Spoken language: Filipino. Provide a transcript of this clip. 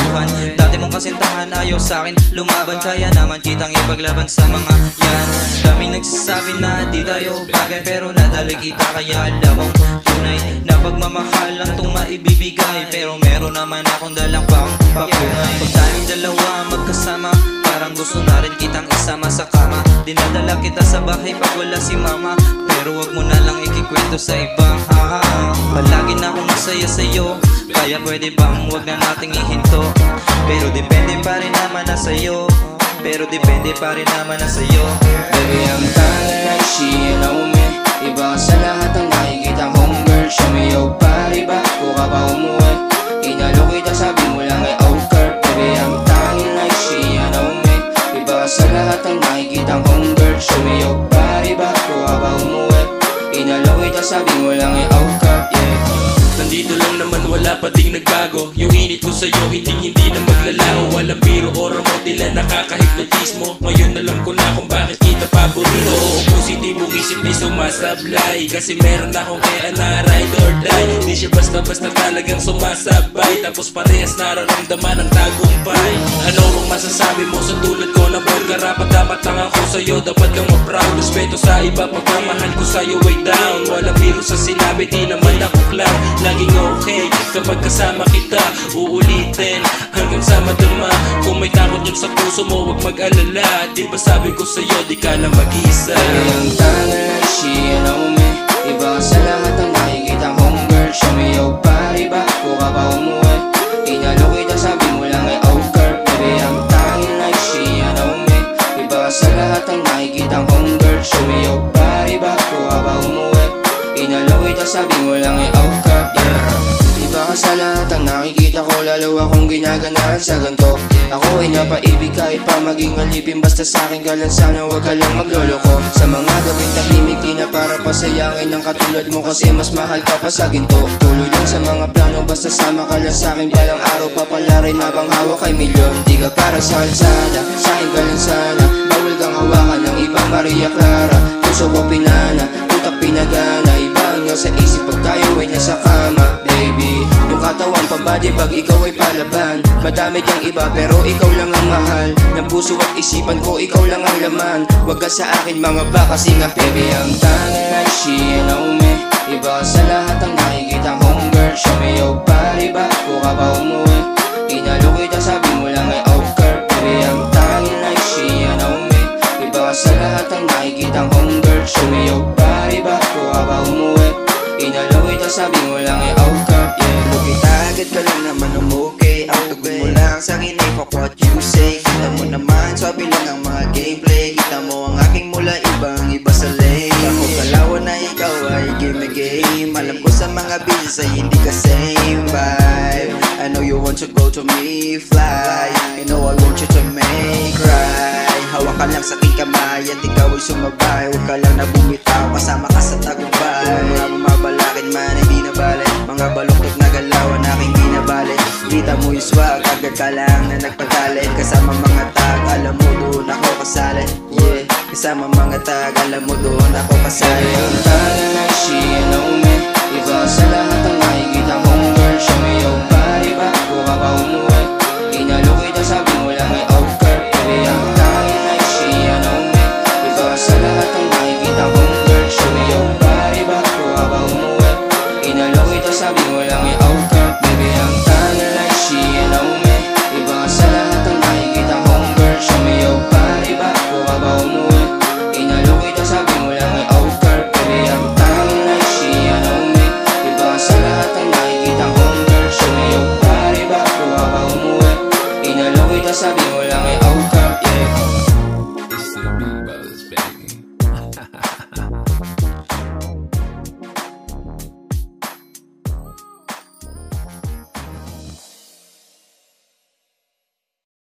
tauhan. Dati mong kasintahan ayaw sa'kin lumaban, kaya naman kitang ipaglaban sa mga yan. Daming nagsasabi na di tayo bagay, pero nadali kita kaya alam mong tunay na pagmamahal lang itong maibibigay. Pero meron naman akong dalang pang papunay. Pag tayong dalawa magkasama, parang gusto na rin kitang isama sa kama. Dinadala kita sa bahay pag wala si mama, pero wag mo na lang ikikwento sa iba. Palagi na akong masaya sa'yo, kaya pwede bang wag na nating ihinto. Pero depende pa rin naman na sa'yo, pero depende pa rin naman na sa'yo. Baby, I'm kinda like she and know me. Iba ka sa lahat ng nakikita kong girl. Show me your body back, kung ka pa umuwi. Inalo kita, sabi mo lang ay oh girl. Baby, I'm kinda like she and know me. Iba ka sa lahat ng nakikita kong girl. Show me your body back, kung ka pa umuwi. Inalo kita, sabi mo lang ay oh girl, yeah. Nandito lang naman, wala pa ding nagbago. Yung init ko sa'yo, hindi na maglalaho. Walang biro o remote, nila nakaka-hypnotismo. Ngayon alam ko na kung bakit kita paborito. Oo, positibong isip ni sumasablay, kasi meron akong kaya na ride or die. Di siya basta-basta talagang sumasabay, tapos parehas nararamdaman ang tagumpay. Ano ang masasabi mo sa tulad ko na boy? Karapat dapat lang ako sa'yo, dapat kang ma-proud. Respeto sa iba, pagmamahal ko sa'yo way down. Walang biro sa sinabi, di naman ako clown. Laging okay kapag kasama kita, uulitin hanggang sa madama. Kung may takot yun sa puso mo, huwag mag-alala. Di ba sabi ko sa'yo, di ka na mag-isa. Baby, I'm kinda like she and know me. Iba ka sa lahat ng nakikita kong girl. Show me your body back, kung ka pa umuwi. Inalo kita, sabi mo lang ay oh girl. Baby, I'm kinda like she and know me. Iba ka sa lahat ng nakikita kong girl. Show me your body back, kung ka pa umuwi. Inalo kita, sabi mo lang ay oh girl, yeah. Iba ka sa lahat ang nakikita ko, lalo akong ginaganahan sa ganito. Ako ay napaibig kahit pa maging alipin, basta sa'kin ka lang sana, wag ka lang magloloko. Sa mga gawing tahimik, di na para pasayangin ang katulad mo, kasi mas mahal ka pa sa ginto. Tuloy lang sa mga plano, basta sama ka lang sa'kin. Balang araw papalarin habang hawak kay milyon. Di ka para sa kalsada, sa'kin ka lang sana. Bawal kang hawakan ng ibang Maria Clara. Puso ko pinana, utak pinagana. Iba nga sa isip pag tayo ay nasa kama. Baby, yung katawan pambadi pag ikaw ay palaban. Madami diyang iba pero ikaw lang ang mahal. Ng puso at isipan ko, ikaw lang ang laman. Wag ka sa akin mga ba, kasi nga baby, I'm kinda like she and know me. Iba ka sa lahat ng nakikita kong girl. Show me your body back, kung ka pa umuwi. Inalo kita, sabi mo lang ay oh girl. Baby, I'm kinda like she and know me. Iba ka sa lahat ng nakikita kong girl. Show me your body back, kung ka pa umuwi. Inalo kita, sabi mo lang ay oh girl, yeah. Kita agad ka lang naman umukay. Ang tugon mo lang sa'kin ay fuck what you say. Kita mo naman, sabi lang ang mga gameplay. Kita mo ang aking mula, ibang iba sa lane. Ako kalawan na ikaw ay game. Alam ko sa mga business ay hindi ka same vibe. I know you want to go to me, fly. You know I want you to make cry. Hawak ka lang sa aking kamay at ikaw ay sumabay. Huwag ka lang na bumitaw, kasama ka sa tagumpay. Mga bumabalakin man, hindi na balik. Mga baluktot na galawan, aking binabalik. Kita mo yung swag, agad ka lang na nagpagalit. Kasama mga tag, alam mo doon ako kasali. Yeah, kasama mga tag, alam mo doon ako kasali. Ang kinda like she and know me. Iba ka sa lahat ng nakikita kong girl. Show me your body back, kung ka pa umuwi. Inalo kita, sabi mo lang ay oh girl. Baby, ang kinda like she and know me. Iba ka sa lahat ng nakikita kong girl. Show me your body back, kung ka pa umuwi. Inalo kita, sabi mo lang ay oh girl. Baby, ang kinda like she and know me. Iba ka sa lahat ng nakikita kong girl. Show me your body back, kung ka pa umuwi. Inalo kita, sabi mo lang ay oh girl. Baby, ang kinda like she and know me. Iba ka sa lahat ng nakikita kong girl. Show me your body back, kung ka pa umuwi. Inalo kita, sabi